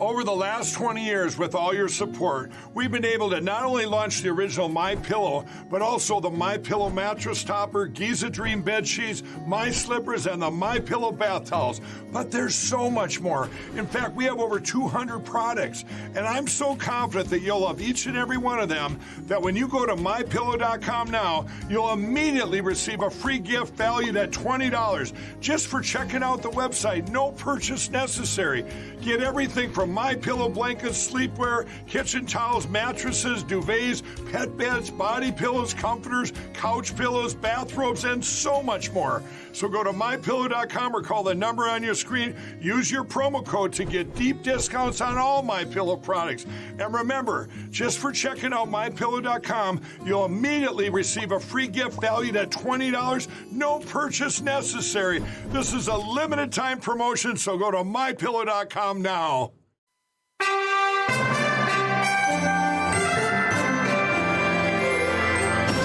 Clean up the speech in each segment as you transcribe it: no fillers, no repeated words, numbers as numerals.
Over the last 20 years, with all your support, we've been able to not only launch the original MyPillow, but also the MyPillow mattress topper, Giza Dream bed sheets, My Slippers, and the MyPillow bath towels. But there's so much more. In fact, we have over 200 products, and I'm so confident that you'll love each and every one of them that when you go to MyPillow.com now, you'll immediately receive a free gift valued at $20 just for checking out the website. No purchase necessary. Get everything from MyPillow blankets, sleepwear, kitchen towels, mattresses, duvets, pet beds, body pillows, comforters, couch pillows, bathrobes, and so much more. So go to MyPillow.com or call the number on your screen. Use your promo code to get deep discounts on all MyPillow products. And remember, just for checking out MyPillow.com, you'll immediately receive a free gift valued at $20. No purchase necessary. This is a limited time promotion, so go to MyPillow.com now.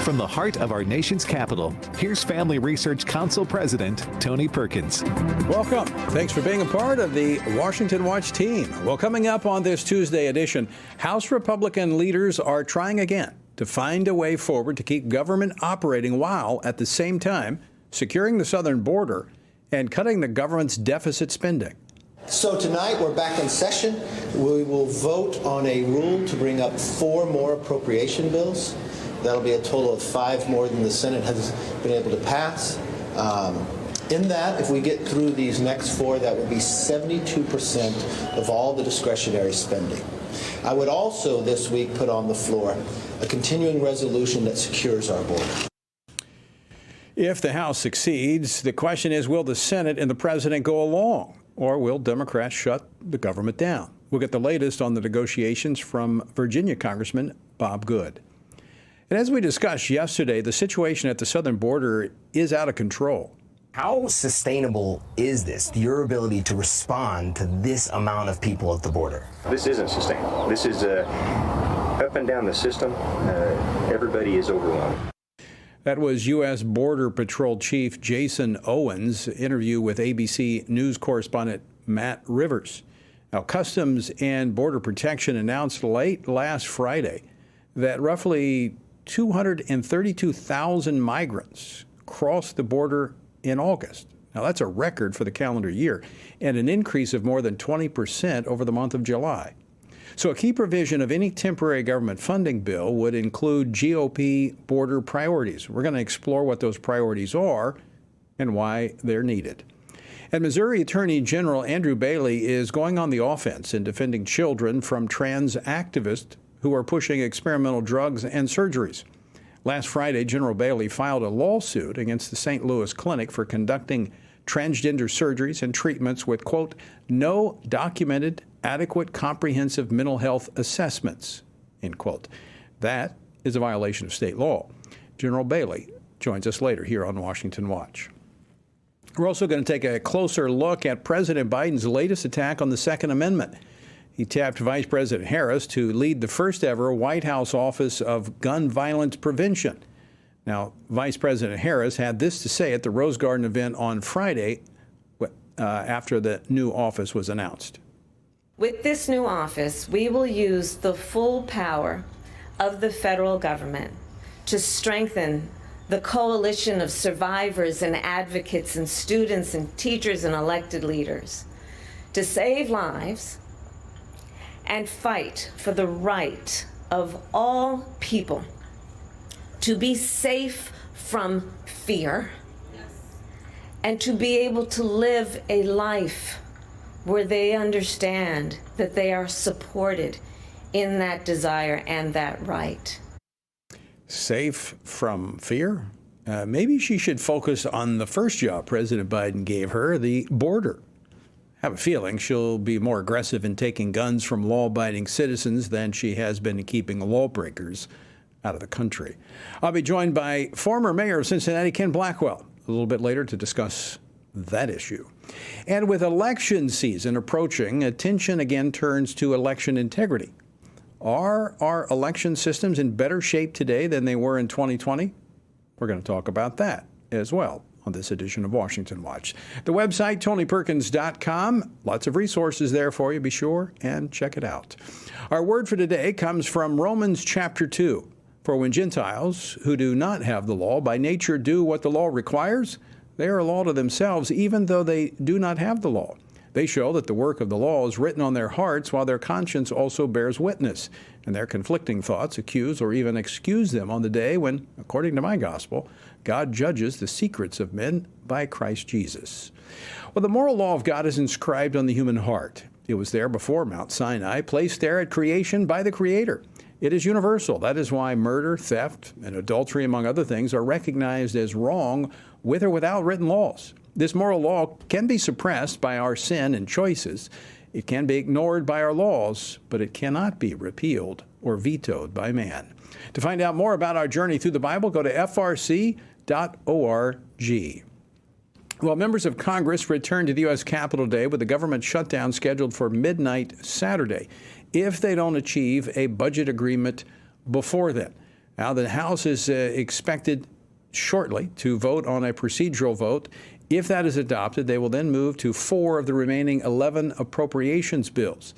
From the heart of our nation's capital, here's Family Research Council President Tony Perkins. Welcome. Thanks for being a part of the Washington Watch team. Well, coming up on this Tuesday edition, House Republican leaders are trying again to find a way forward to keep government operating while at the same time securing the southern border and cutting the government's deficit spending. So tonight we're back in session. We will vote on a rule to bring up 4 more appropriation bills. That'll be a total of 5 more than the Senate has been able to pass. In that, if we get through these next 4, that would be 72% of all the discretionary spending. I would also this week put on the floor a continuing resolution that secures our border. If the House succeeds, the question is, will the Senate and the president go along, or will Democrats shut the government down? We'll get the latest on the negotiations from Virginia Congressman Bob Good. And as we discussed yesterday, the situation at the southern border is out of control. How sustainable is this, your ability to respond to this amount of people at the border? This isn't sustainable. This is up and down the system. Everybody is overwhelmed. That was U.S. Border Patrol Chief Jason Owens' interview with ABC News correspondent Matt Rivers. Now, Customs and Border Protection announced late last Friday that roughly 232,000 migrants crossed the border in August. Now, that's a record for the calendar year and an increase of more than 20% over the month of July. So a key provision of any temporary government funding bill would include GOP border priorities. We're going to explore what those priorities are and why they're needed. And Missouri Attorney General Andrew Bailey is going on the offense in defending children from trans activists who are pushing experimental drugs and surgeries. Last Friday, General Bailey filed a lawsuit against the St. Louis clinic for conducting transgender surgeries and treatments with, quote, no documented adequate comprehensive mental health assessments, end quote. That is a violation of state law. General Bailey joins us later here on Washington Watch. We're also going to take a closer look at President Biden's latest attack on the Second Amendment. He tapped Vice President Harris to lead the first ever White House Office of Gun Violence Prevention. Now, Vice President Harris had this to say at the Rose Garden event on Friday after the new office was announced. With this new office, we will use the full power of the federal government to strengthen the coalition of survivors and advocates and students and teachers and elected leaders to save lives and fight for the right of all people to be safe from fear and to be able to live a life where they understand that they are supported in that desire and that right. Safe from fear? Maybe she should focus on the first job President Biden gave her, the border. I have a feeling she'll be more aggressive in taking guns from law-abiding citizens than she has been in keeping lawbreakers out of the country. I'll be joined by former Mayor of Cincinnati, Ken Blackwell, a little bit later to discuss that issue. And with election season approaching, attention again turns to election integrity. Are our election systems in better shape today than they were in 2020? We're going to talk about that as well on this edition of Washington Watch. The website, TonyPerkins.com. Lots of resources there for you. Be sure and check it out. Our word for today comes from Romans chapter 2. For when Gentiles who do not have the law by nature do what the law requires, they are a law to themselves, even though they do not have the law. They show that the work of the law is written on their hearts, while their conscience also bears witness, and their conflicting thoughts accuse or even excuse them on the day when, according to my gospel, God judges the secrets of men by Christ Jesus. Well, the moral law of God is inscribed on the human heart. It was there before Mount Sinai, placed there at creation by the Creator. It is universal. That is why murder, theft, and adultery, among other things, are recognized as wrong with or without written laws. This moral law can be suppressed by our sin and choices. It can be ignored by our laws, but it cannot be repealed or vetoed by man. To find out more about our journey through the Bible, go to frc.org. Well, members of Congress returned to the U.S. Capitol today with the government shutdown scheduled for midnight Saturday if they don't achieve a budget agreement before then. Now, the House is expected shortly to vote on a procedural vote. If that is adopted, they will then move to 4 of the remaining 11 appropriations bills.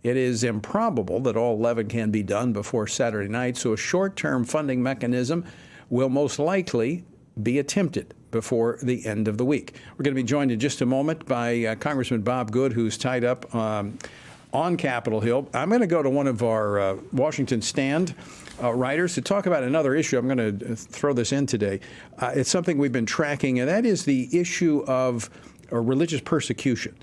It is improbable that all 11 can be done before Saturday night, so a short-term funding mechanism will most likely be attempted before the end of the week. We're going to be joined in just a moment by Congressman Bob Good, who's tied up on Capitol Hill. I'm going to go to one of our Washington Stand writers to talk about another issue. I'm going to throw this in today. It's something we've been tracking, and that is the issue of religious persecution.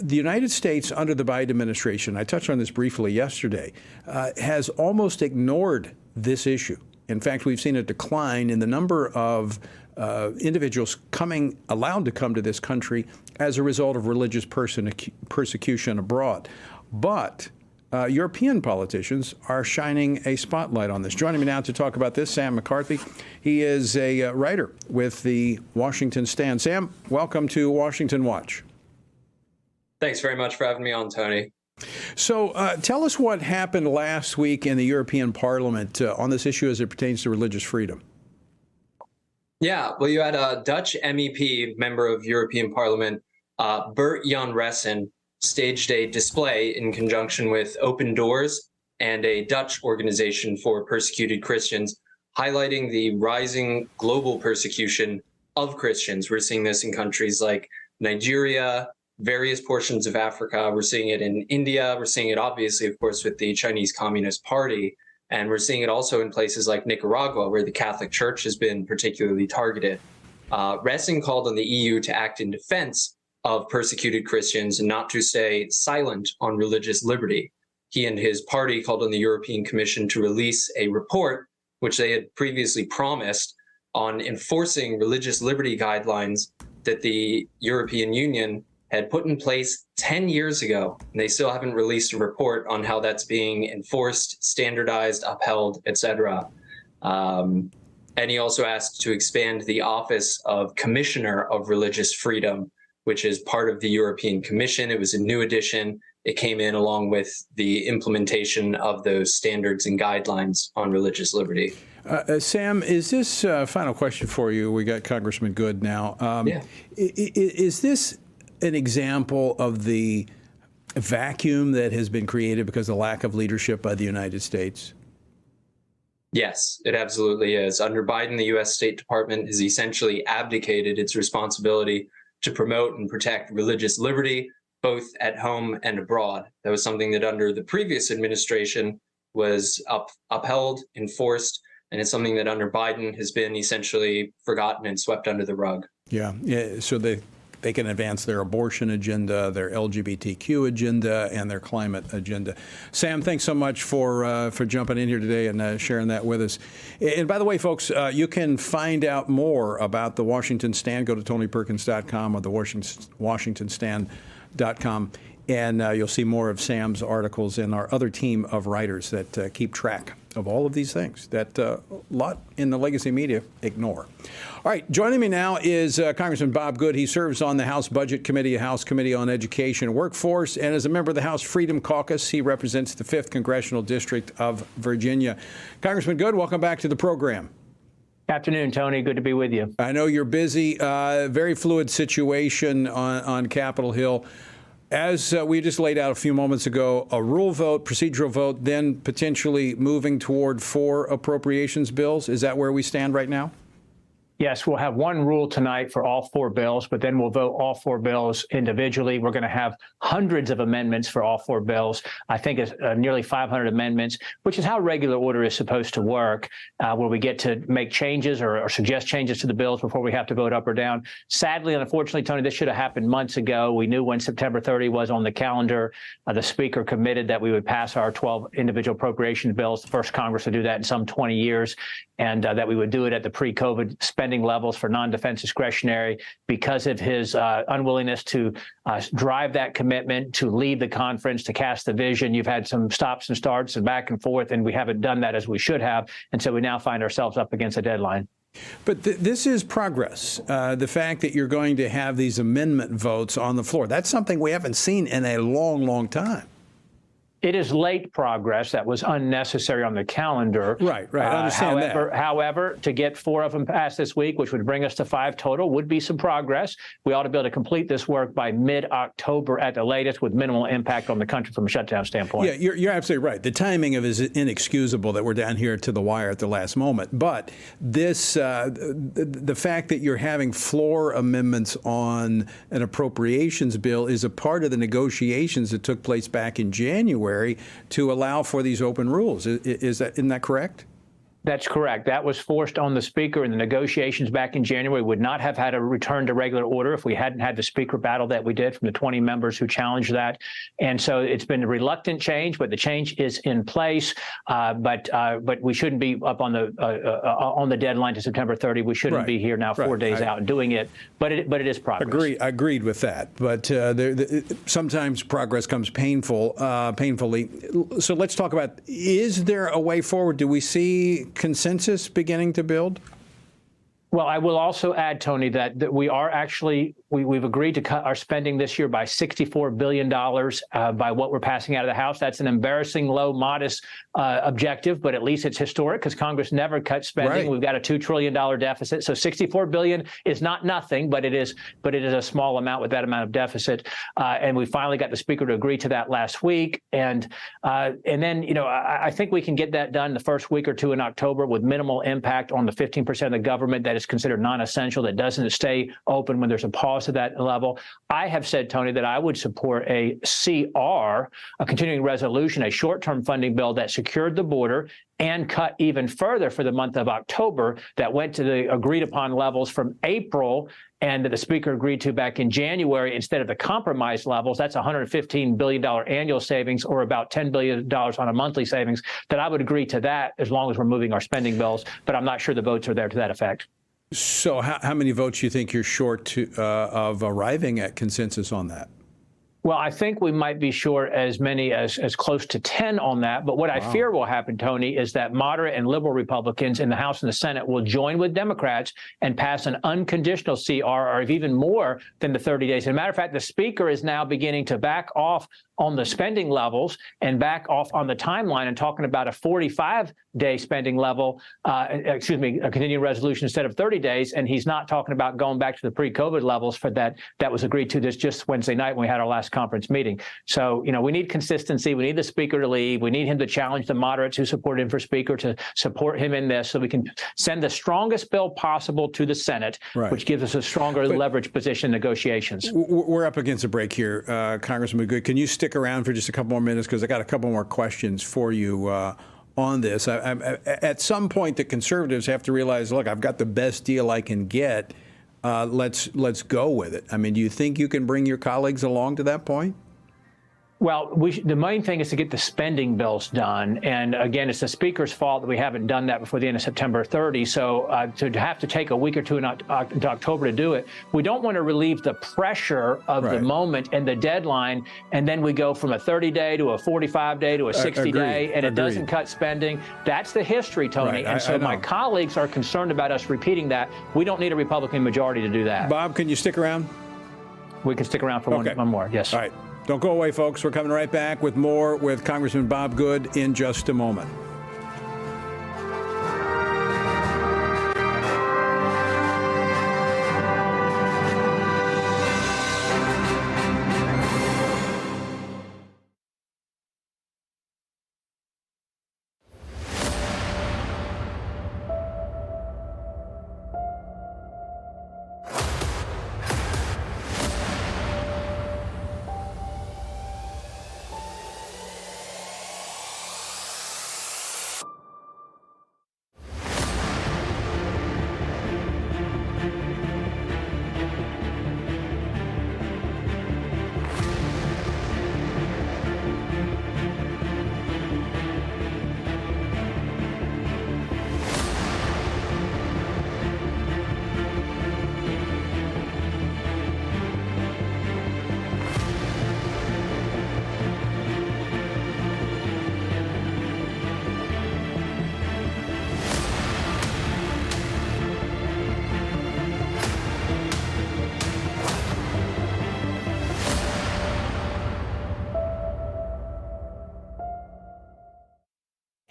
The United States, under the Biden administration, I touched on this briefly yesterday, has almost ignored this issue. In fact, we've seen a decline in the number of individuals allowed to come to this country as a result of religious persecution abroad. But European politicians are shining a spotlight on this. Joining me now to talk about this, Sam McCarthy. He is a writer with the Washington Stand. Sam, welcome to Washington Watch. Thanks very much for having me on, Tony. So tell us what happened last week in the European Parliament on this issue as it pertains to religious freedom. Yeah, well, you had a Dutch MEP, member of European Parliament, Bert-Jan Ressen, staged a display in conjunction with Open Doors and a Dutch organization for persecuted Christians, highlighting the rising global persecution of Christians. We're seeing this in countries like Nigeria, various portions of Africa. We're seeing it in India. We're seeing it, obviously, of course, with the Chinese Communist Party. And we're seeing it also in places like Nicaragua, where the Catholic Church has been particularly targeted. Ressen called on the EU to act in defense of persecuted Christians and not to stay silent on religious liberty. He and his party called on the European Commission to release a report, which they had previously promised, on enforcing religious liberty guidelines that the European Union had put in place 10 years ago. And they still haven't released a report on how that's being enforced, standardized, upheld, etc. And he also asked to expand the office of Commissioner of Religious Freedom, which is part of the European Commission. It was a new addition. It came in along with the implementation of those standards and guidelines on religious liberty. Sam, is this final question for you? We got Congressman Good now. Yeah. Is this an example of the vacuum that has been created because of lack of leadership by the United States? Yes, it absolutely is. Under Biden, the U.S. State Department has essentially abdicated its responsibility to promote and protect religious liberty, both at home and abroad. That was something that under the previous administration was upheld, enforced, and it's something that under Biden has been essentially forgotten and swept under the rug. Yeah. So they can advance their abortion agenda, their LGBTQ agenda, and their climate agenda. Sam, thanks so much for jumping in here today and sharing that with us. And by the way, folks, you can find out more about the Washington Stand. Go to TonyPerkins.com or the WashingtonStand.com, and you'll see more of Sam's articles and our other team of writers that keep track of all of these things that a lot in the legacy media ignore. All right, joining me now is Congressman Bob Good. He serves on the House Budget Committee, House Committee on Education and Workforce, and as a member of the House Freedom Caucus, he represents the 5th Congressional District of Virginia. Congressman Good, welcome back to the program. Afternoon, Tony. Good to be with you. I know you're busy. Very fluid situation on Capitol Hill. As we just laid out a few moments ago, a rule vote, procedural vote, then potentially moving toward 4 appropriations bills. Is that where we stand right now? Yes, we'll have one rule tonight for all 4 bills, but then we'll vote all 4 bills individually. We're going to have hundreds of amendments for all 4 bills. I think it's nearly 500 amendments, which is how regular order is supposed to work, where we get to make changes or suggest changes to the bills before we have to vote up or down. Sadly and unfortunately, Tony, this should have happened months ago. We knew when September 30 was on the calendar. The Speaker committed that we would pass our 12 individual appropriation bills, the first Congress to do that in some 20 years, and that we would do it at the pre-COVID spending levels for non-defense discretionary. Because of his unwillingness to drive that commitment, to lead the conference, to cast the vision, you've had some stops and starts and back and forth, and we haven't done that as we should have. And so we now find ourselves up against a deadline. But this is progress. The fact that you're going to have these amendment votes on the floor, that's something we haven't seen in a long, long time. It is late progress that was unnecessary on the calendar. Right. I understand that. However, to get 4 of them passed this week, which would bring us to 5 total, would be some progress. We ought to be able to complete this work by mid-October at the latest, with minimal impact on the country from a shutdown standpoint. Yeah, you're absolutely right. The timing of it is inexcusable that we're down here to the wire at the last moment. But this, the fact that you're having floor amendments on an appropriations bill is a part of the negotiations that took place back in January to allow for these open rules. Isn't that correct? That's correct. That was forced on the Speaker in the negotiations back in January. Would not have had a return to regular order if we hadn't had the Speaker battle that we did from the 20 members who challenged that. And so it's been a reluctant change, but the change is in place. But we shouldn't be up on the deadline to September 30. We shouldn't be here now 4 days out and doing it. But it is progress. Agreed with that. But sometimes progress comes painfully. So let's talk about, is there a way forward? Do we see consensus beginning to build? Well, I will also add, Tony, that we are actually, we've agreed to cut our spending this year by $64 billion by what we're passing out of the House. That's an embarrassing low, modest objective, but at least it's historic because Congress never cut spending. Right. We've got a $2 trillion deficit. So $64 billion is not nothing, but it is a small amount with that amount of deficit. And we finally got the Speaker to agree to that last week. And then, I think we can get that done the first week or two in October with minimal impact on the 15% of the government that is considered non-essential, that doesn't stay open when there's a pause at that level. I have said, Tony, that I would support a CR, a continuing resolution, a short-term funding bill that secured the border and cut even further for the month of October, that went to the agreed upon levels from April and that the Speaker agreed to back in January instead of the compromise levels. That's $115 billion annual savings, or about $10 billion on a monthly savings, that I would agree to that as long as we're moving our spending bills. But I'm not sure the votes are there to that effect. So how many votes do you think you're short of arriving at consensus on that? Well, I think we might be short as many as close to 10 on that. But what I fear will happen, Tony, is that moderate and liberal Republicans in the House and the Senate will join with Democrats and pass an unconditional CR, or even more than the 30 days. As a matter of fact, the Speaker is now beginning to back off on the spending levels and back off on the timeline and talking about a 45-day spending level, a continuing resolution instead of 30 days. And he's not talking about going back to the pre-COVID levels for that was agreed to this just Wednesday night when we had our last conference meeting. So, we need consistency. We need the Speaker to lead. We need him to challenge the moderates who support him for Speaker to support him in this so we can send the strongest bill possible to the Senate, which gives us a stronger leverage position in negotiations. We're up against a break here. Congressman Good, can you stick around for just a couple more minutes, because I got a couple more questions for you on this. At some point, the conservatives have to realize, look, I've got the best deal I can get. Let's go with it. I mean, do you think you can bring your colleagues along to that point? Well, the main thing is to get the spending bills done. And again, it's the Speaker's fault that we haven't done that before the end of September 30. So to have to take a week or two in October to do it, we don't want to relieve the pressure of the moment and the deadline. And then we go from a 30-day to a 45-day to a 60-day, and it doesn't cut spending. That's the history, Tony. And so my colleagues are concerned about us repeating that. We don't need a Republican majority to do that. Bob, can you stick around? We can stick around for one more. Yes. All right. Don't go away, folks. We're coming right back with more with Congressman Bob Good in just a moment.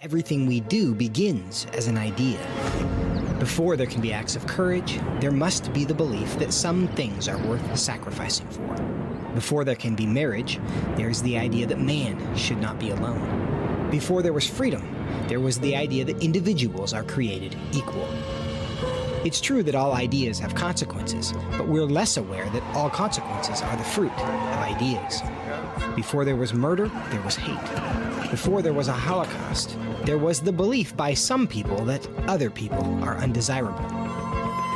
Everything we do begins as an idea. Before there can be acts of courage, there must be the belief that some things are worth sacrificing for. Before there can be marriage, there is the idea that man should not be alone. Before there was freedom, there was the idea that individuals are created equal. It's true that all ideas have consequences, but we're less aware that all consequences are the fruit of ideas. Before there was murder, there was hate. Before there was a Holocaust, there was the belief by some people that other people are undesirable.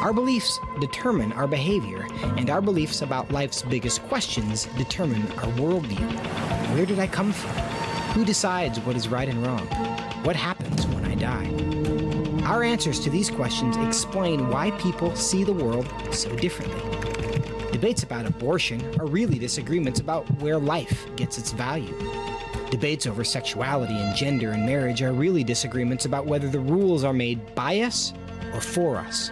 Our beliefs determine our behavior, and our beliefs about life's biggest questions determine our worldview. Where did I come from? Who decides what is right and wrong? What happens when I die? Our answers to these questions explain why people see the world so differently. Debates about abortion are really disagreements about where life gets its value. Debates over sexuality and gender and marriage are really disagreements about whether the rules are made by us or for us.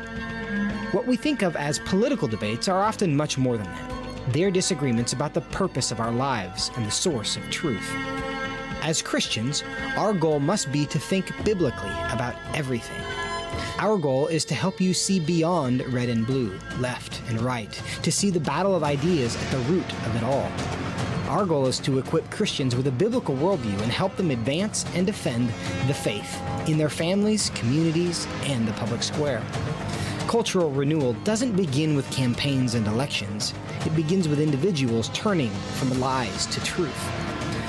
What we think of as political debates are often much more than that. They're disagreements about the purpose of our lives and the source of truth. As Christians, our goal must be to think biblically about everything. Our goal is to help you see beyond red and blue, left and right, to see the battle of ideas at the root of it all. Our goal is to equip Christians with a biblical worldview and help them advance and defend the faith in their families, communities, and the public square. Cultural renewal doesn't begin with campaigns and elections. It begins with individuals turning from lies to truth.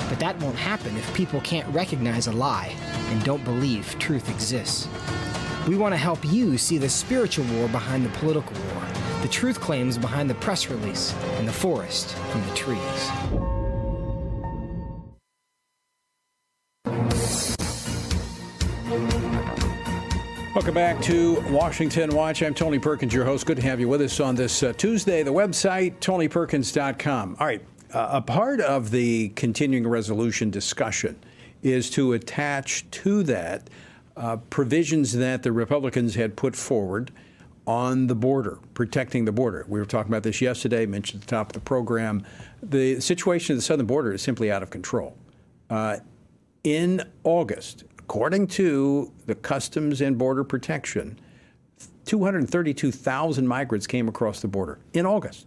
But that won't happen if people can't recognize a lie and don't believe truth exists. We want to help you see the spiritual war behind the political war, the truth claims behind the press release, and the forest from the trees. Welcome back to Washington Watch. I'm Tony Perkins, your host. Good to have you with us on this Tuesday. The website, tonyperkins.com. All right, a part of the continuing resolution discussion is to attach to that provisions that the Republicans had put forward on the border, protecting the border. We were talking about this yesterday, mentioned at the top of the program. The situation at the southern border is simply out of control. In August, according to the Customs and Border Protection, 232,000 migrants came across the border in August,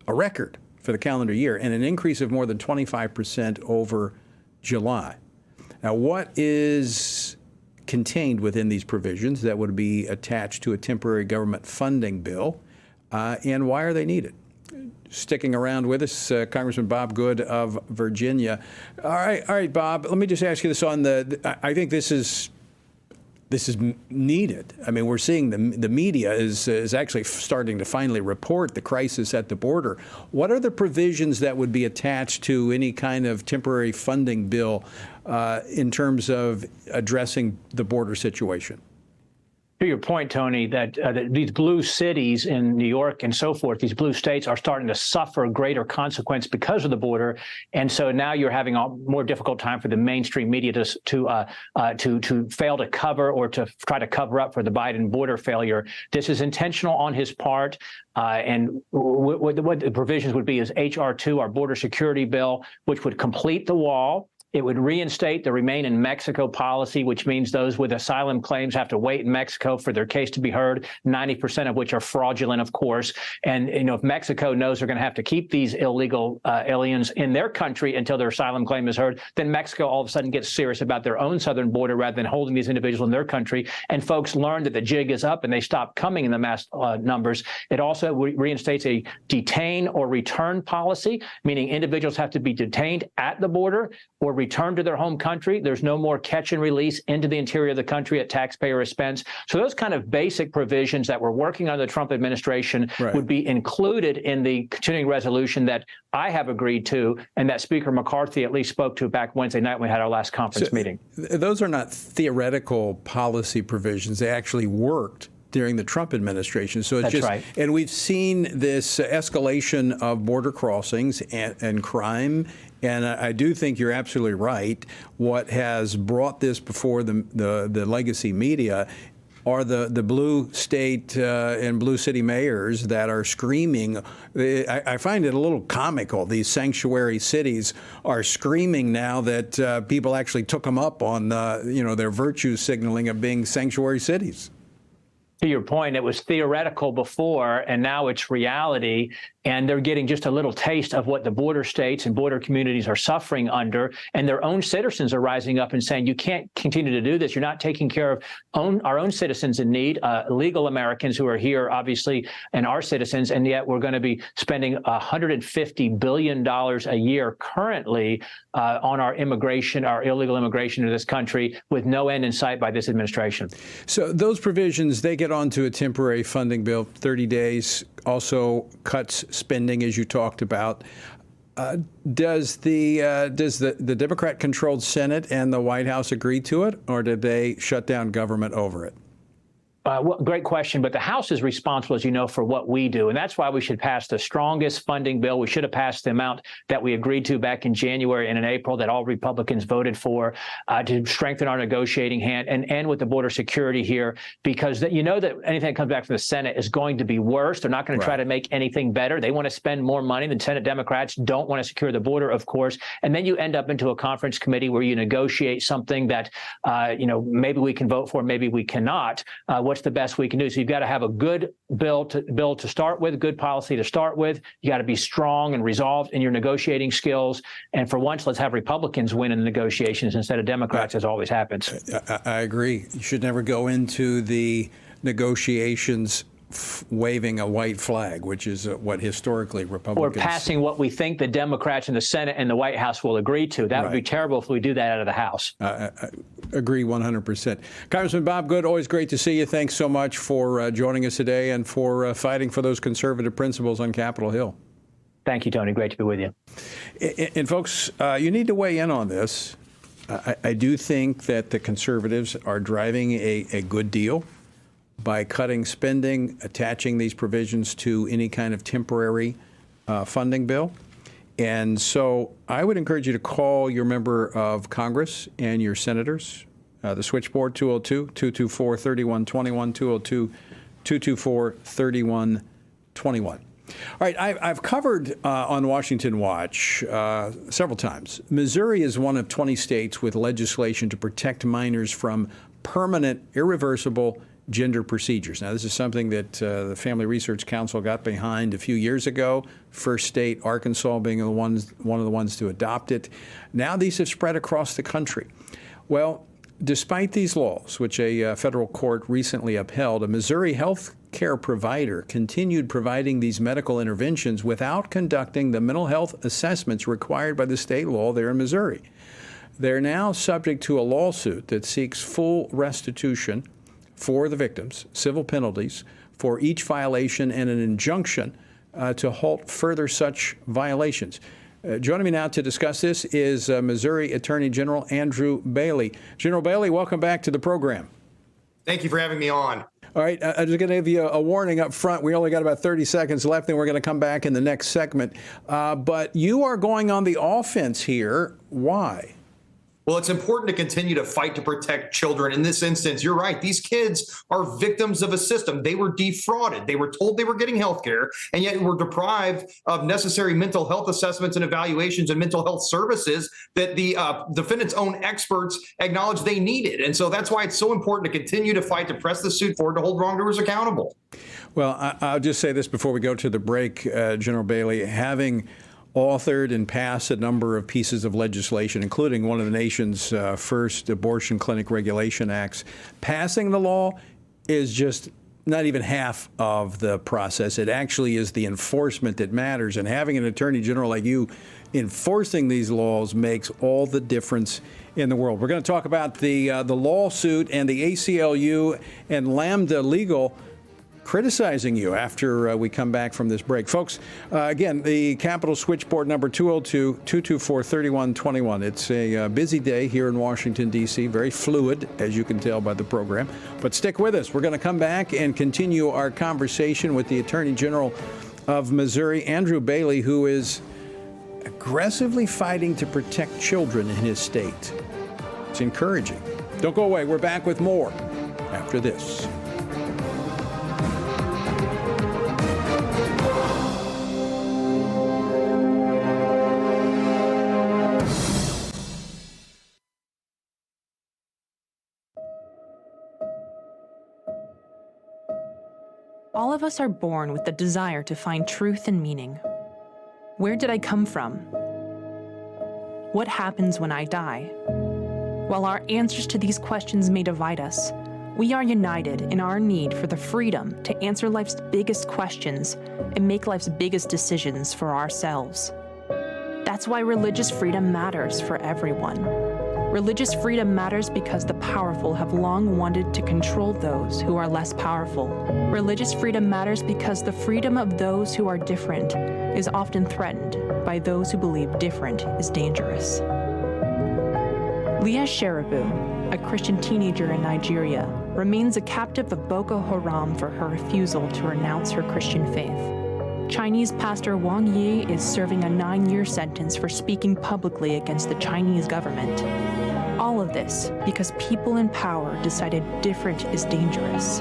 a record for the calendar year, and an increase of more than 25% over July. Now, what is contained within these provisions that would be attached to a temporary government funding bill, and why are they needed? Sticking around with us, Congressman Bob Good of Virginia. All right, Bob. Let me just ask you this: I think this is needed. I mean, we're seeing the media is actually starting to finally report the crisis at the border. What are the provisions that would be attached to any kind of temporary funding bill in terms of addressing the border situation? To your point, Tony, that these blue cities in New York and so forth, these blue states are starting to suffer greater consequence because of the border, and so now you're having a more difficult time for the mainstream media to fail to cover or to try to cover up for the Biden border failure. This is intentional on his part, and what the provisions would be is H.R. 2, our border security bill, which would complete the wall. It would reinstate the Remain in Mexico policy, which means those with asylum claims have to wait in Mexico for their case to be heard, 90% of which are fraudulent, of course. And, if Mexico knows they're going to have to keep these illegal aliens in their country until their asylum claim is heard, then Mexico all of a sudden gets serious about their own southern border rather than holding these individuals in their country. And folks learn that the jig is up and they stop coming in the mass numbers. It also reinstates a detain or return policy, meaning individuals have to be detained at the border or return to their home country. There's no more catch and release into the interior of the country at taxpayer expense. So those kind of basic provisions that we're working on the Trump administration would be included in the continuing resolution that I have agreed to and that Speaker McCarthy at least spoke to back Wednesday night when we had our last conference meeting. Those are not theoretical policy provisions. They actually worked during the Trump administration. So it's just, and we've seen this escalation of border crossings and crime. And I do think you're absolutely right. What has brought this before the legacy media are the blue state and blue city mayors that are screaming. I find it a little comical. These sanctuary cities are screaming now that people actually took them up on their virtue signaling of being sanctuary cities. To your point, it was theoretical before, and now it's reality. And they're getting just a little taste of what the border states and border communities are suffering under. And their own citizens are rising up and saying, you can't continue to do this. You're not taking care of our own citizens in need, legal Americans who are here, obviously, and our citizens. And yet we're going to be spending $150 billion a year currently on our immigration, our illegal immigration to this country, with no end in sight by this administration. So those provisions, they get onto a temporary funding bill, 30 days, also cuts spending, as you talked about. Does the Democrat-controlled Senate and the White House agree to it, or did they shut down government over it? Well, great question. But the House is responsible, as you know, for what we do. And that's why we should pass the strongest funding bill. We should have passed the amount that we agreed to back in January and in April that all Republicans voted for to strengthen our negotiating hand and end with the border security here, because you know that anything that comes back from the Senate is going to be worse. They're not going to try to make anything better. They want to spend more money than Senate Democrats don't want to secure the border, of course. And then you end up into a conference committee where you negotiate something that, maybe we can vote for, maybe we cannot. What's the best we can do? So you've got to have a good bill to start with, good policy to start with. You got to be strong and resolved in your negotiating skills. And for once, let's have Republicans win in the negotiations instead of Democrats, as always happens. I agree. You should never go into the negotiations waving a white flag, which is what historically Republicans... Or passing what we think the Democrats in the Senate and the White House will agree to. That would be terrible if we do that out of the House. I agree 100%. Congressman Bob Good, always great to see you. Thanks so much for joining us today and for fighting for those conservative principles on Capitol Hill. Thank you, Tony. Great to be with you. And folks, you need to weigh in on this. I do think that the conservatives are driving a good deal by cutting spending, attaching these provisions to any kind of temporary funding bill. And so I would encourage you to call your member of Congress and your senators. The switchboard, 202-224-3121, 202-224-3121. All right, I've covered on Washington Watch several times. Missouri is one of 20 states with legislation to protect minors from permanent, irreversible gender procedures. Now, this is something that the Family Research Council got behind a few years ago. First state, Arkansas, being one of the ones to adopt it. Now these have spread across the country. Well, despite these laws, which a federal court recently upheld, a Missouri health care provider continued providing these medical interventions without conducting the mental health assessments required by the state law there in Missouri. They're now subject to a lawsuit that seeks full restitution for the victims, civil penalties for each violation, and an injunction to halt further such violations. Joining me now to discuss this is Missouri Attorney General Andrew Bailey. General Bailey, welcome back to the program. Thank you for having me on. All right, I'm just going to give you a warning up front. We only got about 30 seconds left, and we're going to come back in the next segment. But you are going on the offense here. Why? Well, it's important to continue to fight to protect children. In this instance, you're right. These kids are victims of a system. They were defrauded. They were told they were getting health care, and yet were deprived of necessary mental health assessments and evaluations and mental health services that the defendant's own experts acknowledged they needed. And so that's why it's so important to continue to fight to press the suit forward to hold wrongdoers accountable. Well, I'll just say this before we go to the break, General Bailey. Having authored and passed a number of pieces of legislation, including one of the nation's first abortion clinic regulation acts. Passing the law is just not even half of the process. It actually is the enforcement that matters. And having an attorney general like you enforcing these laws makes all the difference in the world. We're going to talk about the lawsuit and the ACLU and Lambda Legal criticizing you after we come back from this break. Folks, again, the Capitol switchboard number 202-224-3121. It's a busy day here in Washington, D.C., very fluid, as you can tell by the program. But stick with us. We're going to come back and continue our conversation with the Attorney General of Missouri, Andrew Bailey, who is aggressively fighting to protect children in his state. It's encouraging. Don't go away. We're back with more after this. All of us are born with the desire to find truth and meaning. Where did I come from? What happens when I die? While our answers to these questions may divide us, we are united in our need for the freedom to answer life's biggest questions and make life's biggest decisions for ourselves. That's why religious freedom matters for everyone. Religious freedom matters because the powerful have long wanted to control those who are less powerful. Religious freedom matters because the freedom of those who are different is often threatened by those who believe different is dangerous. Leah Sheribu, a Christian teenager in Nigeria, remains a captive of Boko Haram for her refusal to renounce her Christian faith. Chinese pastor Wang Yi is serving a 9-year sentence for speaking publicly against the Chinese government. All of this because people in power decided different is dangerous.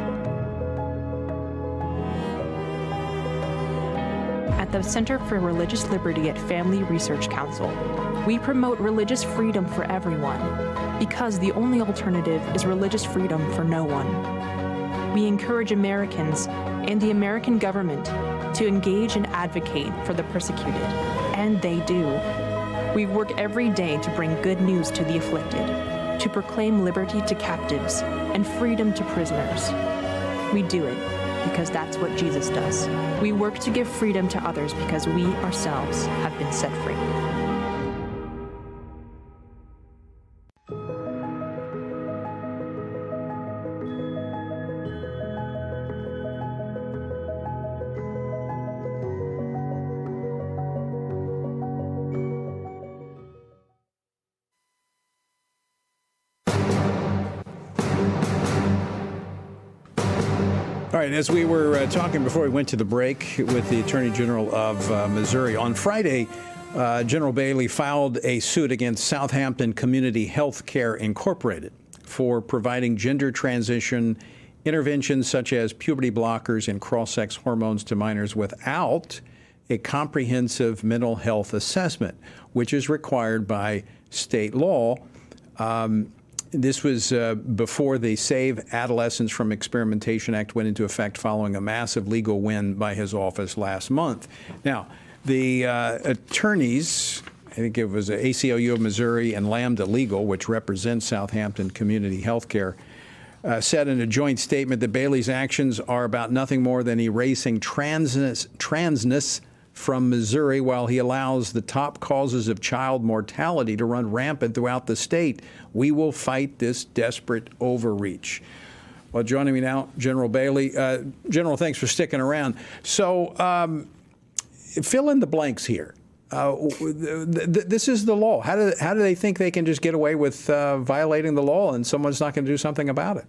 At the Center for Religious Liberty at Family Research Council, we promote religious freedom for everyone because the only alternative is religious freedom for no one. We encourage Americans and the American government to engage and advocate for the persecuted, and they do. We work every day to bring good news to the afflicted, to proclaim liberty to captives and freedom to prisoners. We do it because that's what Jesus does. We work to give freedom to others because we ourselves have been set free. All right, as we were talking before we went to the break with the Attorney General of Missouri, on Friday, General Bailey filed a suit against Southampton Community Health Care Incorporated for providing gender transition interventions such as puberty blockers and cross-sex hormones to minors without a comprehensive mental health assessment, which is required by state law. This was before the Save Adolescents from Experimentation Act went into effect following a massive legal win by his office last month. Now, the attorneys, I think it was ACLU of Missouri and Lambda Legal, which represents Southampton Community Healthcare, said in a joint statement that Bailey's actions are about nothing more than erasing transness from Missouri while he allows the top causes of child mortality to run rampant throughout the state. We will fight this desperate overreach. Well, joining me now, General Bailey. General, thanks for sticking around. So fill in the blanks here. This is the law. How do they think they can just get away with violating the law and someone's not going to do something about it?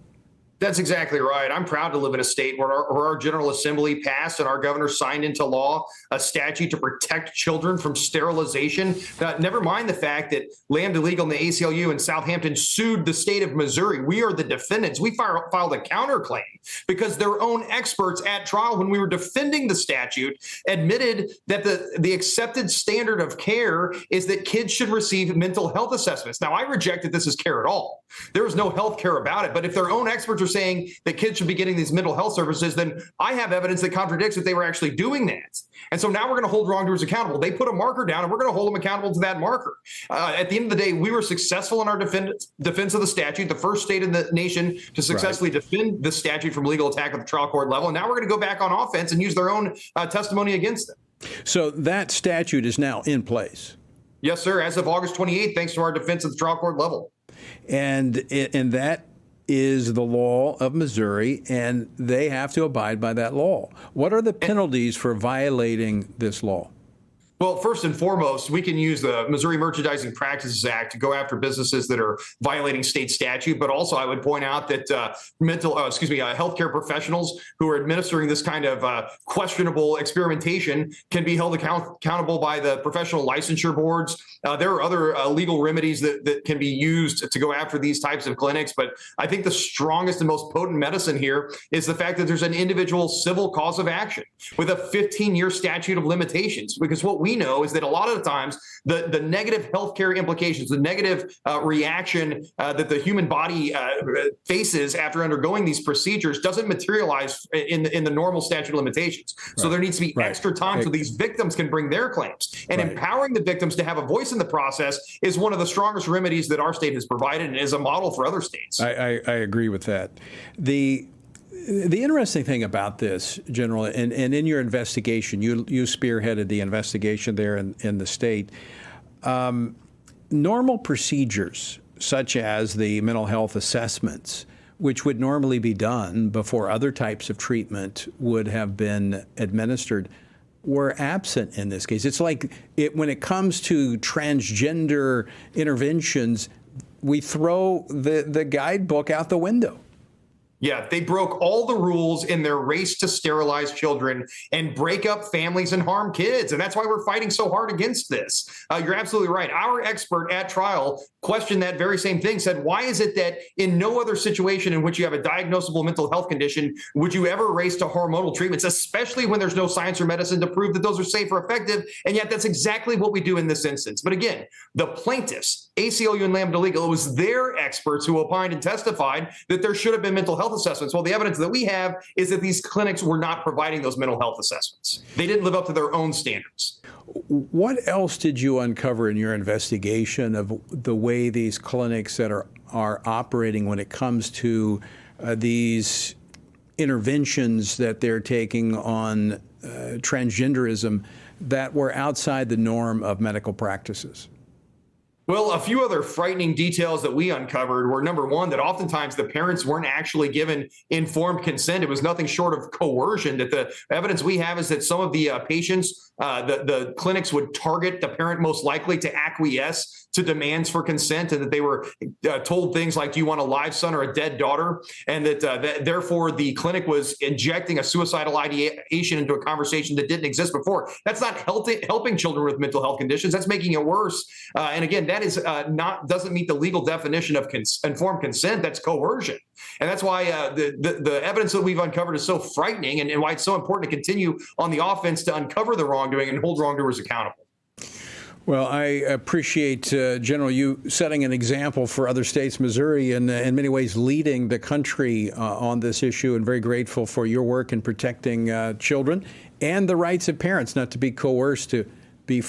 That's exactly right. I'm proud to live in a state where our General Assembly passed and our governor signed into law a statute to protect children from sterilization. Never mind the fact that Lambda Legal and the ACLU in Southampton sued the state of Missouri. We are the defendants. We filed a counterclaim because their own experts at trial, when we were defending the statute, admitted that the accepted standard of care is that kids should receive mental health assessments. Now, I reject that this is care at all. There is no health care about it. But if their own experts are saying that kids should be getting these mental health services, then I have evidence that contradicts that they were actually doing that. And so now we're going to hold wrongdoers accountable. They put a marker down and we're going to hold them accountable to that marker. At the end of the day, we were successful in our defense of the statute, the first state in the nation to successfully defend the statute from legal attack at the trial court level. And now we're going to go back on offense and use their own testimony against them. So that statute is now in place. Yes, sir. As of August 28th, thanks to our defense at the trial court level. And that is the law of Missouri, and they have to abide by that law. What are the penalties for violating this law? Well, first and foremost, we can use the Missouri Merchandising Practices Act to go after businesses that are violating state statute. But also, I would point out that healthcare professionals who are administering this kind of questionable experimentation can be held accountable by the professional licensure boards There are other legal remedies that can be used to go after these types of clinics. But I think the strongest and most potent medicine here is the fact that there's an individual civil cause of action with a 15-year statute of limitations. Because what we know is that a lot of the times the negative healthcare implications, the negative reaction that the human body faces after undergoing these procedures doesn't materialize in the normal statute of limitations. Right. So there needs to be extra time so these victims can bring their claims. And empowering the victims to have a voice in the process is one of the strongest remedies that our state has provided and is a model for other states. I agree with that. The interesting thing about this, General, and in your investigation, you spearheaded the investigation there in the state. Normal procedures, such as the mental health assessments, which would normally be done before other types of treatment would have been administered, were absent in this case. It's like when it comes to transgender interventions, we throw the guidebook out the window. Yeah, they broke all the rules in their race to sterilize children and break up families and harm kids. And that's why we're fighting so hard against this. You're absolutely right. Our expert at trial questioned that very same thing, said, why is it that in no other situation in which you have a diagnosable mental health condition would you ever race to hormonal treatments, especially when there's no science or medicine to prove that those are safe or effective? And yet that's exactly what we do in this instance. But again, the plaintiffs, ACLU and Lambda Legal, it was their experts who opined and testified that there should have been mental health assessments. Well, the evidence that we have is that these clinics were not providing those mental health assessments. They didn't live up to their own standards. What else did you uncover in your investigation of the way these clinics that are operating when it comes to these interventions that they're taking on transgenderism that were outside the norm of medical practices? Well, a few other frightening details that we uncovered were, number one, that oftentimes the parents weren't actually given informed consent. It was nothing short of coercion. That the evidence we have is that some of the patients, the clinics would target the parent most likely to acquiesce to demands for consent, and that they were told things like, do you want a live son or a dead daughter? And that therefore the clinic was injecting a suicidal ideation into a conversation that didn't exist before. That's not helping children with mental health conditions. That's making it worse. And again, that is doesn't meet the legal definition of informed consent. That's coercion. And that's why the evidence that we've uncovered is so frightening, and why it's so important to continue on the offense to uncover the wrongdoing and hold wrongdoers accountable. Well, I appreciate, General, you setting an example for other states, Missouri, and in many ways leading the country on this issue, and very grateful for your work in protecting children and the rights of parents not to be coerced, to be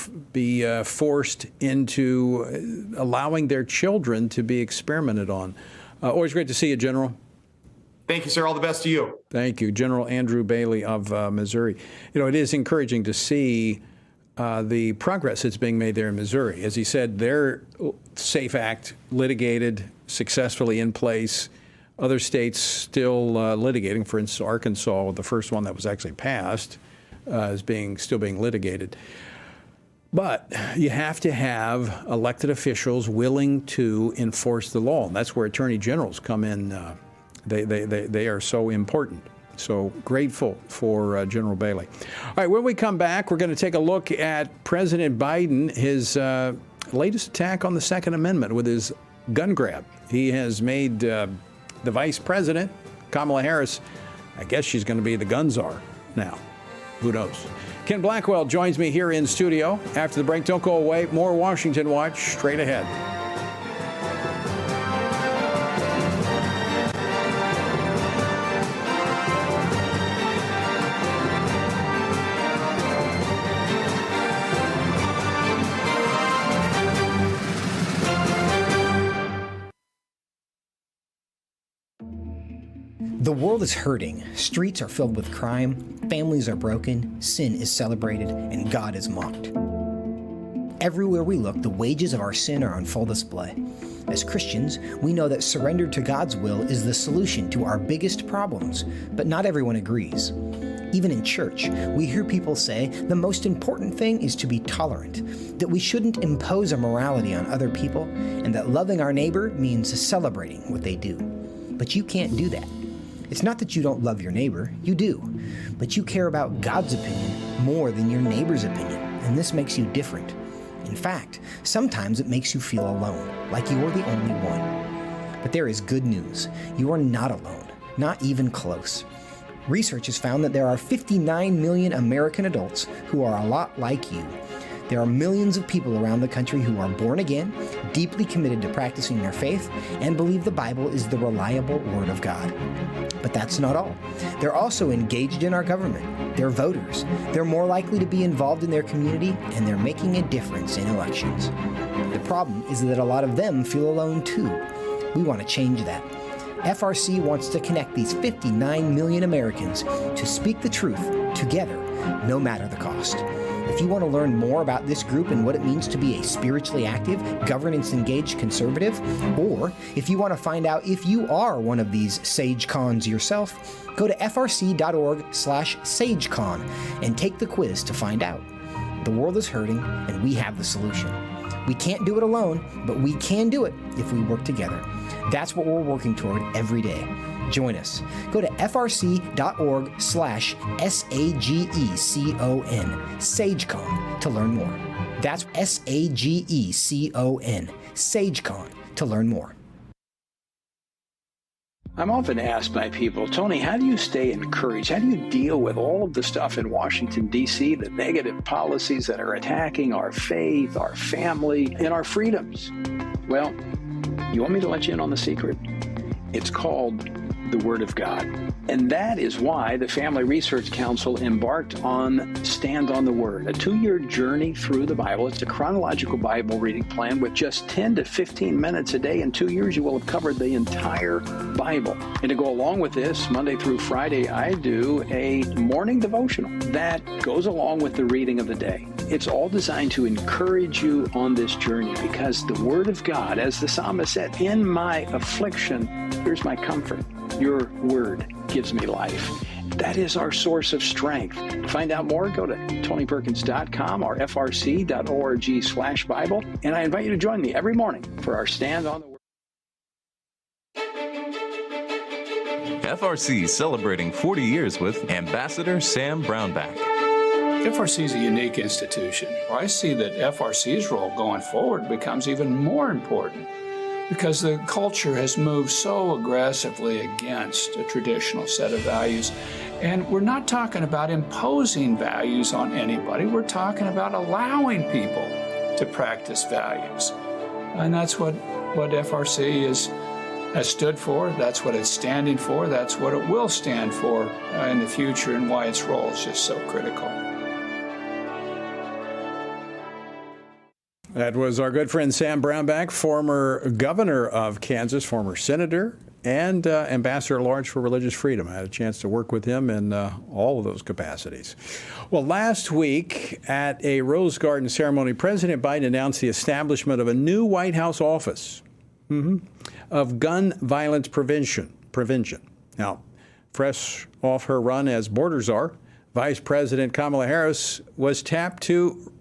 forced into allowing their children to be experimented on. Always great to see you, General. Thank you, sir. All the best to you. Thank you. General Andrew Bailey of Missouri. You know, it is encouraging to see the progress that's being made there in Missouri. As he said, their SAFE Act litigated successfully in place. Other states still litigating. For instance, Arkansas, the first one that was actually passed, is still being litigated. But you have to have elected officials willing to enforce the law, and that's where attorney generals come in. They are so important. So grateful for General Bailey. All right, when we come back, we're going to take a look at President Biden, his latest attack on the Second Amendment with his gun grab. He has made the vice president, Kamala Harris, I guess she's going to be the gun czar now. Who knows? Ken Blackwell joins me here in studio. After the break, don't go away. More Washington Watch straight ahead. The world is hurting, streets are filled with crime, families are broken, sin is celebrated, and God is mocked. Everywhere we look, the wages of our sin are on full display. As Christians, we know that surrender to God's will is the solution to our biggest problems, but not everyone agrees. Even in church, we hear people say the most important thing is to be tolerant, that we shouldn't impose our morality on other people, and that loving our neighbor means celebrating what they do. But you can't do that. It's not that you don't love your neighbor, you do, but you care about God's opinion more than your neighbor's opinion, and this makes you different. In fact, sometimes it makes you feel alone, like you're the only one. But there is good news. You are not alone, not even close. Research has found that there are 59 million American adults who are a lot like you. There are millions of people around the country who are born again, deeply committed to practicing their faith, and believe the Bible is the reliable Word of God. But that's not all. They're also engaged in our government. They're voters. They're more likely to be involved in their community, and they're making a difference in elections. The problem is that a lot of them feel alone too. We want to change that. FRC wants to connect these 59 million Americans to speak the truth together, no matter the cost. If you want to learn more about this group and what it means to be a spiritually active, governance-engaged conservative, or if you want to find out if you are one of these SageCons yourself, go to frc.org/SageCon and take the quiz to find out. The world is hurting, and we have the solution. We can't do it alone, but we can do it if we work together. That's what we're working toward every day. Join us. Go to frc.org/SAGECON, SageCon, to learn more. That's SAGECON, SageCon, to learn more. I'm often asked by people, Tony, how do you stay encouraged? How do you deal with all of the stuff in Washington, D.C., the negative policies that are attacking our faith, our family, and our freedoms? Well, you want me to let you in on the secret? It's called the Word of God. And that is why the Family Research Council embarked on Stand on the Word, a 2-year journey through the Bible. It's a chronological Bible reading plan with just 10 to 15 minutes a day. In 2 years, you will have covered the entire Bible. And to go along with this, Monday through Friday, I do a morning devotional that goes along with the reading of the day. It's all designed to encourage you on this journey because the Word of God, as the psalmist said, in my affliction, here's my comfort. Your Word gives me life. That is our source of strength. To find out more, go to TonyPerkins.com or frc.org/Bible. And I invite you to join me every morning for our Stand on the Word. FRC celebrating 40 years with Ambassador Sam Brownback. FRC is a unique institution. I see that FRC's role going forward becomes even more important because the culture has moved so aggressively against a traditional set of values. And we're not talking about imposing values on anybody. We're talking about allowing people to practice values. And that's what FRC has stood for. That's what it's standing for. That's what it will stand for in the future, and why its role is just so critical. That was our good friend Sam Brownback, former governor of Kansas, former senator, and ambassador at large for religious freedom. I had a chance to work with him in all of those capacities. Well, last week at a Rose Garden ceremony, President Biden announced the establishment of a new White House office of gun violence prevention. Now, fresh off her run as border czar, Vice President Kamala Harris was tapped to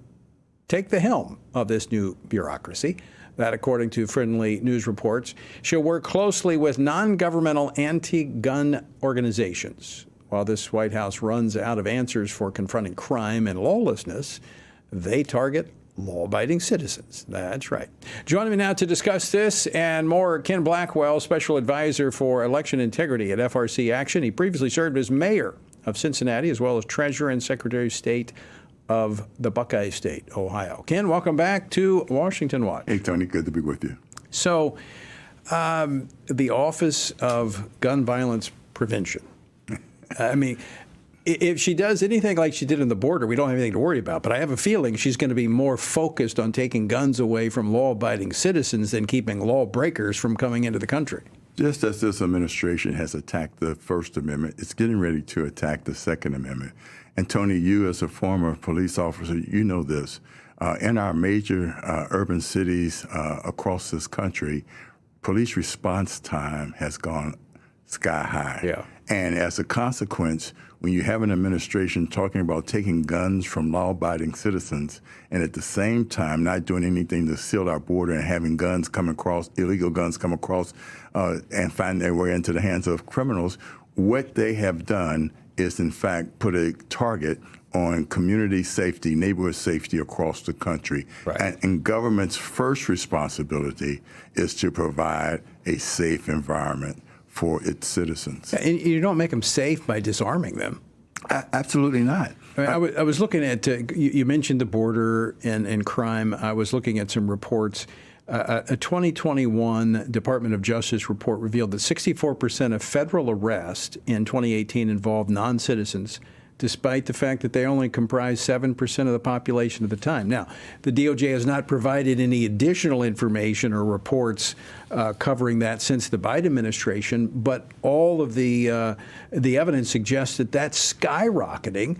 take the helm of this new bureaucracy that, according to friendly news reports, she'll work closely with non-governmental anti-gun organizations. While this White House runs out of answers for confronting crime and lawlessness, they target law-abiding citizens. That's right. Joining me now to discuss this and more, Ken Blackwell, Special Advisor for Election Integrity at FRC Action. He previously served as mayor of Cincinnati, as well as Treasurer and Secretary of State of the Buckeye State, Ohio. Ken, welcome back to Washington Watch. Hey, Tony, good to be with you. So, the Office of Gun Violence Prevention. I mean, if she does anything like she did in the border, we don't have anything to worry about. But I have a feeling she's going to be more focused on taking guns away from law-abiding citizens than keeping lawbreakers from coming into the country. Just as this administration has attacked the First Amendment, it's getting ready to attack the Second Amendment. And Tony, you as a former police officer, you know this. In our major urban cities across this country, police response time has gone sky high. Yeah. And as a consequence, when you have an administration talking about taking guns from law-abiding citizens and at the same time not doing anything to seal our border and having guns come across, illegal guns come across and find their way into the hands of criminals, what they have done is, in fact, put a target on community safety, neighborhood safety across the country. Right. And government's first responsibility is to provide a safe environment for its citizens. And you don't make them safe by disarming them. Absolutely not. I was looking at, you mentioned the border and crime. I was looking at some reports. A 2021 Department of Justice report revealed that 64% of federal arrests in 2018 involved non-citizens, despite the fact that they only comprise 7% of the population at the time. Now, the DOJ has not provided any additional information or reports covering that since the Biden administration, but all of the evidence suggests that that's skyrocketing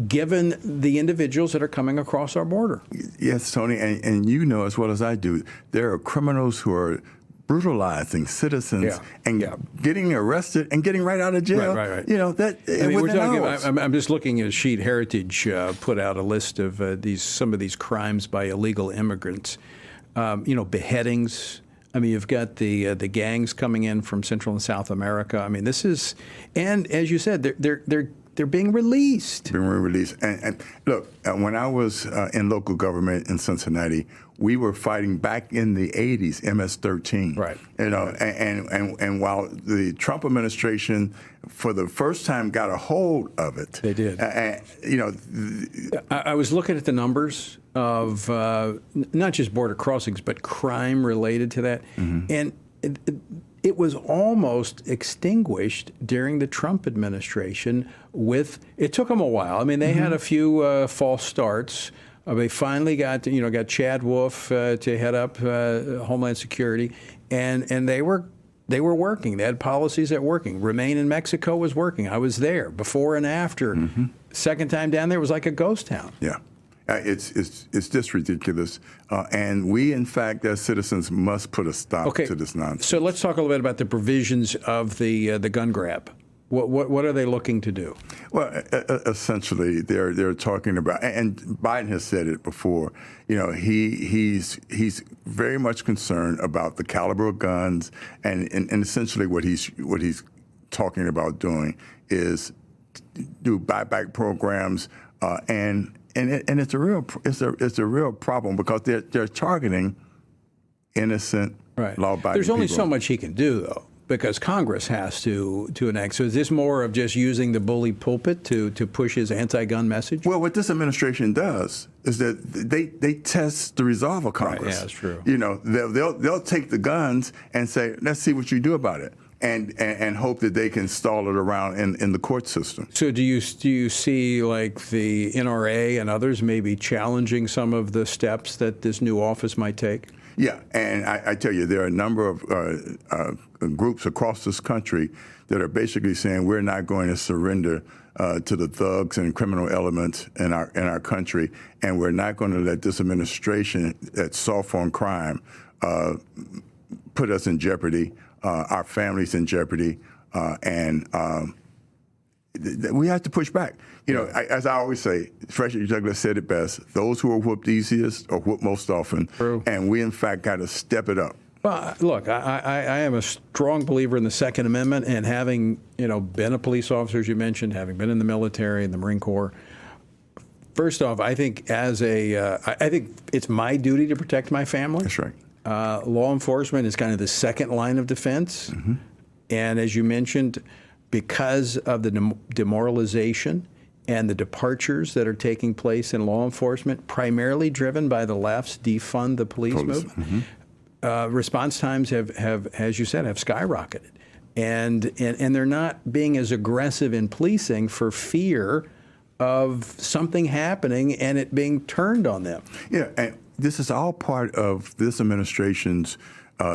given the individuals that are coming across our border. Yes, Tony, and you know as well as I do, there are criminals who are brutalizing citizens and getting arrested and getting right out of jail. Right. You know, that we're talking, I'm just looking at Sheet Heritage put out a list of some of these crimes by illegal immigrants. Beheadings. I mean, you've got the gangs coming in from Central and South America. I mean, this is, and as you said, they're being released. And look, when I was in local government in Cincinnati, we were fighting back in the 80s, MS-13. Right. You know, and while the Trump administration, for the first time, got a hold of it. They did. I was looking at the numbers of not just border crossings, but crime related to that. Mm-hmm. And it was almost extinguished during the Trump administration. It took them a while. I mean, they had a few false starts. They finally got Chad Wolf to head up Homeland Security, and they were working. They had policies that were working. Remain in Mexico was working. I was there before and after. Mm-hmm. Second time down there was like a ghost town. Yeah. It's just ridiculous, and we, in fact, as citizens, must put a stop to this nonsense. So let's talk a little bit about the provisions of the gun grab. What are they looking to do? Well, essentially, they're talking about, and Biden has said it before. You know, he's very much concerned about the caliber of guns, and essentially what he's talking about doing is do buyback programs and it's a real problem because they're targeting innocent law-abiding people. There's only so much he can do, though, because Congress has to enact. So is this more of just using the bully pulpit to push his anti-gun message? Well, what this administration does is that they test the resolve of Congress. Right, yeah, that's true. You know, they'll take the guns and say, let's see what you do about it. And hope that they can stall it around in the court system. So do you see like the NRA and others maybe challenging some of the steps that this new office might take? Yeah, and I tell you, there are a number of groups across this country that are basically saying we're not going to surrender to the thugs and criminal elements in our country, and we're not going to let this administration that's soft on crime put us in jeopardy. Our families in jeopardy, and we have to push back. You know, as I always say, Frederick Douglass said it best: those who are whooped easiest are whooped most often. True. And we, in fact, got to step it up. Well, look, I am a strong believer in the Second Amendment, and having been a police officer, as you mentioned, having been in the military and the Marine Corps. First off, I think I think it's my duty to protect my family. That's right. Law enforcement is kind of the second line of defense. Mm-hmm. And as you mentioned, because of the demoralization and the departures that are taking place in law enforcement, primarily driven by the left's defund the police movement, response times have, as you said, have skyrocketed. And they're not being as aggressive in policing for fear of something happening and it being turned on them. Yeah, and this is all part of this administration's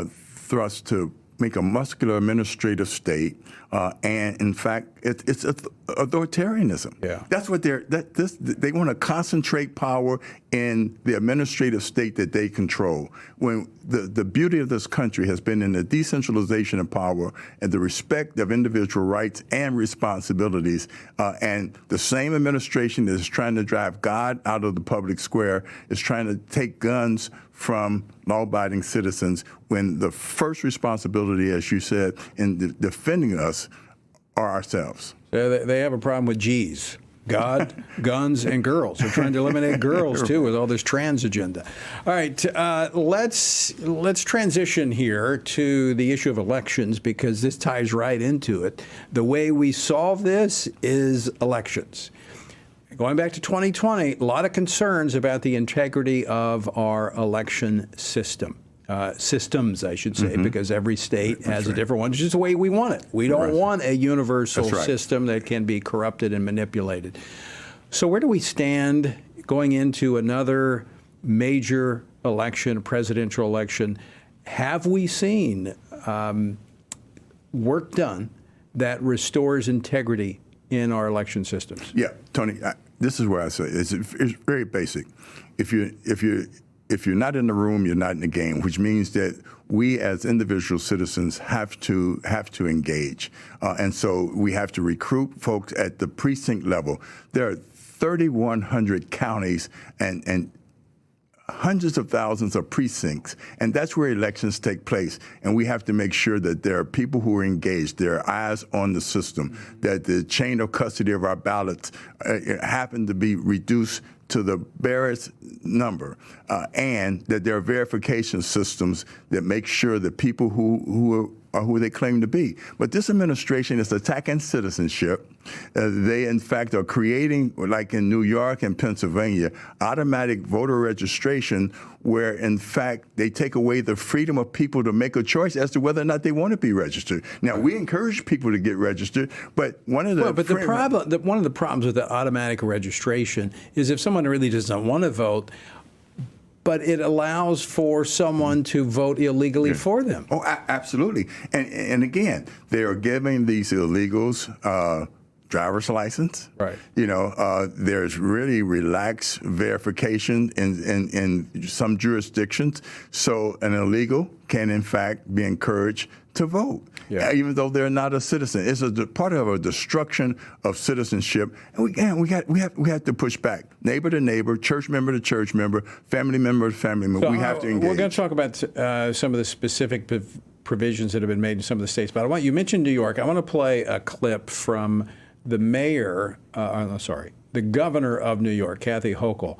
thrust to make a muscular administrative state, and in fact, it's authoritarianism. Yeah, that's what they want to concentrate power in the administrative state that they control. When the beauty of this country has been in the decentralization of power and the respect of individual rights and responsibilities, and the same administration that is trying to drive God out of the public square is trying to take guns from law-abiding citizens when the first responsibility, as you said, in defending us are ourselves. They have a problem with G's. God, guns, and girls. They're trying to eliminate girls, too, with all this trans agenda. All right, let's transition here to the issue of elections, because this ties right into it. The way we solve this is elections. Going back to 2020, a lot of concerns about the integrity of our election system. Systems, I should say, because every state has a different one. It's just the way we want it. We don't want a universal system that can be corrupted and manipulated. So where do we stand going into another major election, presidential election? Have we seen work done that restores integrity in our election systems? Yeah, Tony, this is where I say it's very basic. If you're not in the room, you're not in the game, which means that we as individual citizens have to engage. And so we have to recruit folks at the precinct level. There are 3,100 counties and hundreds of thousands of precincts, and that's where elections take place. And we have to make sure that there are people who are engaged, there are eyes on the system, that the chain of custody of our ballots happen to be reduced to the barest number, and that there are verification systems that make sure that people who are who they claim to be. But this administration is attacking citizenship. They, in fact, are creating, like in New York and Pennsylvania, automatic voter registration where, in fact, they take away the freedom of people to make a choice as to whether or not they want to be registered. Now, we encourage people to get registered, but one of the one of the problems with the automatic registration is if someone really doesn't want to vote, but it allows for someone to vote illegally for them. Oh, absolutely. And again, they are giving these illegals driver's license. Right. You know, there's really relaxed verification in some jurisdictions. So an illegal can, in fact, be encouraged to vote, even though they're not a citizen. It's a part of a destruction of citizenship, and we have to push back, neighbor to neighbor, church member to church member, family member to family member. So we have to engage. We're going to talk about some of the specific provisions that have been made in some of the states, but you mentioned New York. I want to play a clip from the governor of New York, Kathy Hochul.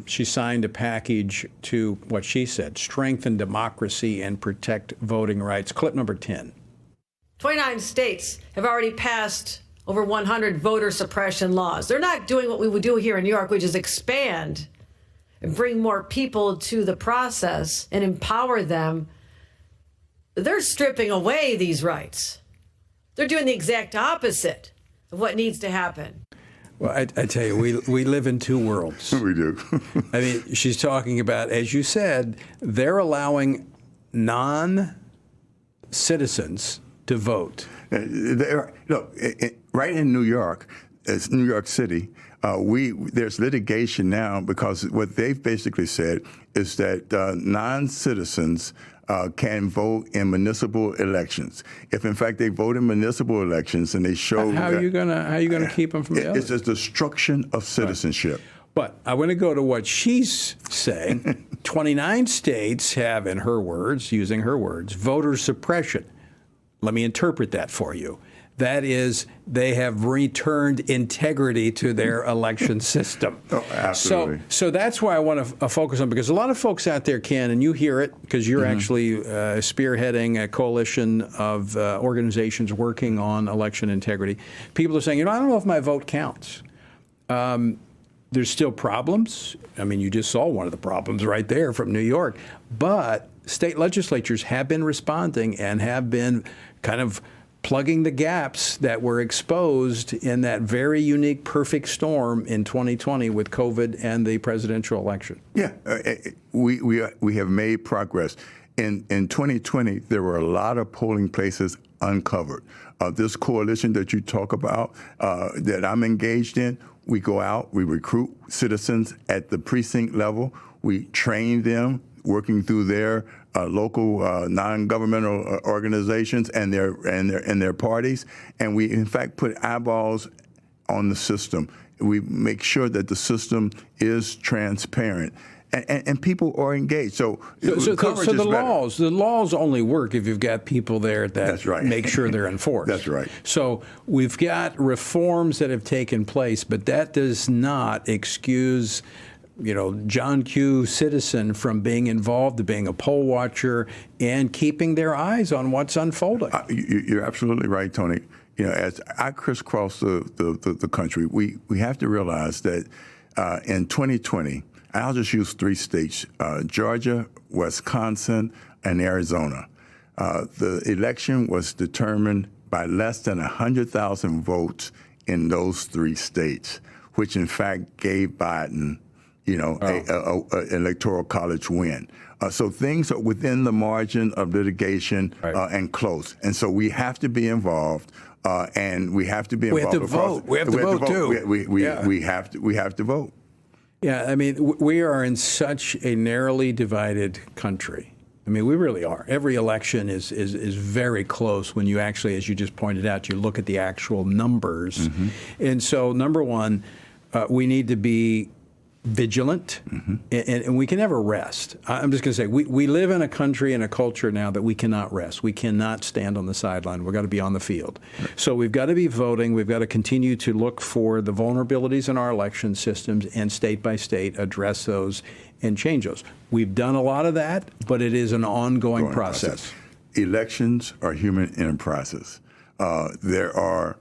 She signed a package to, what she said, strengthen democracy and protect voting rights. Clip number 10. 29 states have already passed over 100 voter suppression laws. They're not doing what we would do here in New York, which is expand and bring more people to the process and empower them. They're stripping away these rights. They're doing the exact opposite of what needs to happen. Well, I tell you, we live in two worlds. We do. I mean, she's talking about, as you said, they're allowing non-citizens to vote. Look, right in New York, it's New York City, there's litigation now because what they've basically said is that non-citizens can vote in municipal elections. If in fact they vote in municipal elections and they show how are you gonna keep them from the It's a destruction of citizenship. Right. But I want to go to what she's saying. 29 states have, in her words, using her words, voter suppression. Let me interpret that for you. That is, they have returned integrity to their election system. Oh, absolutely. So that's why I want to focus on, because a lot of folks out there can, and you hear it, because you're actually spearheading a coalition of organizations working on election integrity. People are saying, I don't know if my vote counts. There's still problems. I mean, you just saw one of the problems right there from New York. But state legislatures have been responding and have been kind of plugging the gaps that were exposed in that very unique perfect storm in 2020 with COVID and the presidential election. Yeah, we have made progress. In 2020, there were a lot of polling places uncovered. This coalition that you talk about, that I'm engaged in, we go out, we recruit citizens at the precinct level, we train them, working through their local non-governmental organizations and their parties, and we in fact put eyeballs on the system. We make sure that the system is transparent. and people are engaged. So the laws only work if you've got people there that make sure they're enforced. That's right. So we've got reforms that have taken place, but that does not excuse John Q. citizen from being involved, to being a poll watcher, and keeping their eyes on what's unfolding. You're absolutely right, Tony. As I crisscross the country, we have to realize that in 2020, I'll just use 3 states, Georgia, Wisconsin, and Arizona. The election was determined by less than 100,000 votes in those 3 states, which in fact gave Biden, a electoral college win. So things are within the margin of litigation and close. And so we have to be involved, and we have to be involved. We have to vote. We have to vote too. We have to vote. Yeah, I mean, we are in such a narrowly divided country. I mean, we really are. Every election is very close when you actually, as you just pointed out, you look at the actual numbers. Mm-hmm. And so, number one, we need to be vigilant, and we can never rest. I'm just going to say, we live in a country and a culture now that we cannot rest. We cannot stand on the sideline. We've got to be on the field. Right. So we've got to be voting. We've got to continue to look for the vulnerabilities in our election systems and state by state address those and change those. We've done a lot of that, but it is an ongoing process. Elections are human enterprises. There are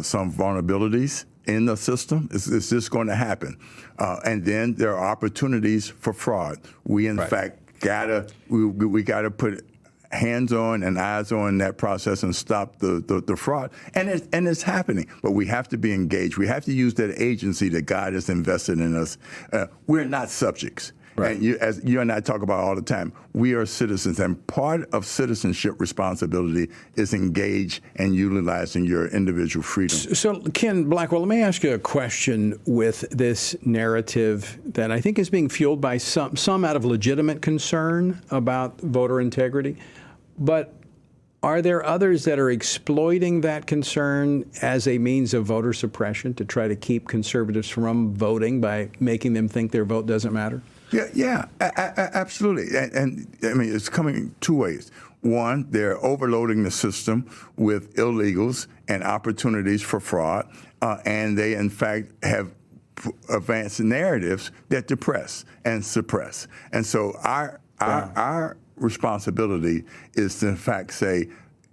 some vulnerabilities in the system. Is this going to happen? And then there are opportunities for fraud. We, in fact, we gotta put hands on and eyes on that process and stop the fraud. And it's happening. But we have to be engaged. We have to use that agency that God has invested in us. We're not subjects. Right. And as you and I talk about all the time, we are citizens, and part of citizenship responsibility is engage and utilizing your individual freedom. So, Ken Blackwell, let me ask you a question with this narrative that I think is being fueled by some out of legitimate concern about voter integrity, but are there others that are exploiting that concern as a means of voter suppression to try to keep conservatives from voting by making them think their vote doesn't matter? Yeah, absolutely. And I mean, it's coming 2 ways. One, they're overloading the system with illegals and opportunities for fraud, and they, in fact, have advanced narratives that depress and suppress. And so our responsibility is to, in fact, say,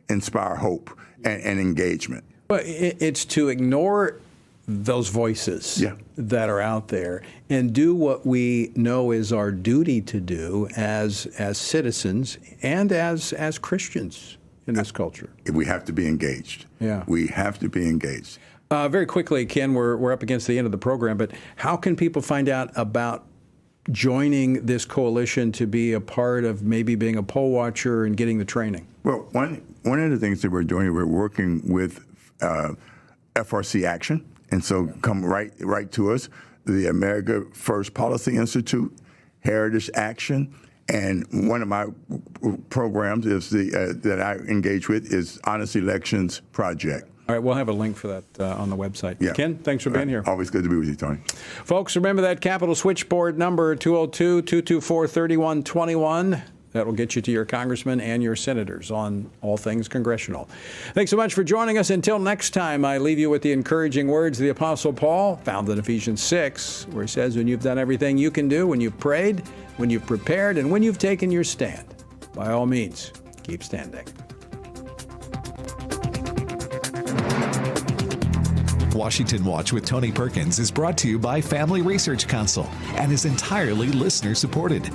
inspire hope and engagement. Well, it's to ignore those voices that are out there and do what we know is our duty to do as citizens and as Christians in this culture. We have to be engaged. Yeah. We have to be engaged. Very quickly, Ken, we're up against the end of the program, but how can people find out about joining this coalition to be a part of maybe being a poll watcher and getting the training? Well, one of the things that we're doing, we're working with FRC Action. And so come right to us, the America First Policy Institute, Heritage Action, and one of my programs is that I engage with is Honest Elections Project. All right, we'll have a link for that on the website. Yeah. Ken, thanks for being here. Always good to be with you, Tony. Folks, remember that Capitol switchboard number, 202-224-3121. That will get you to your congressmen and your senators on all things congressional. Thanks so much for joining us. Until next time, I leave you with the encouraging words of the Apostle Paul, found in Ephesians 6, where he says, when you've done everything you can do, when you've prayed, when you've prepared, and when you've taken your stand, by all means, keep standing. Washington Watch with Tony Perkins is brought to you by Family Research Council and is entirely listener-supported.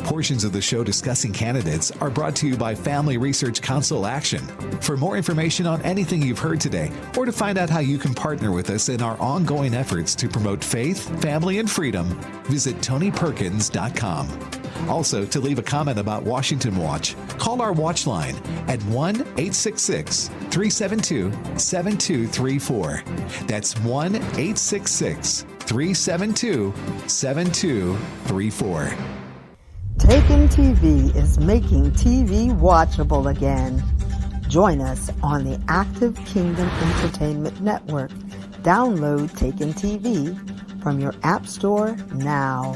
Portions of the show discussing candidates are brought to you by Family Research Council Action. For more information on anything you've heard today, or to find out how you can partner with us in our ongoing efforts to promote faith, family, and freedom, visit TonyPerkins.com. Also, to leave a comment about Washington Watch, call our watch line at 1-866-372-7234. That's 1-866-372-7234. Taken TV is making TV watchable again. Join us on the Active Kingdom Entertainment Network. Download Taken TV from your App Store now.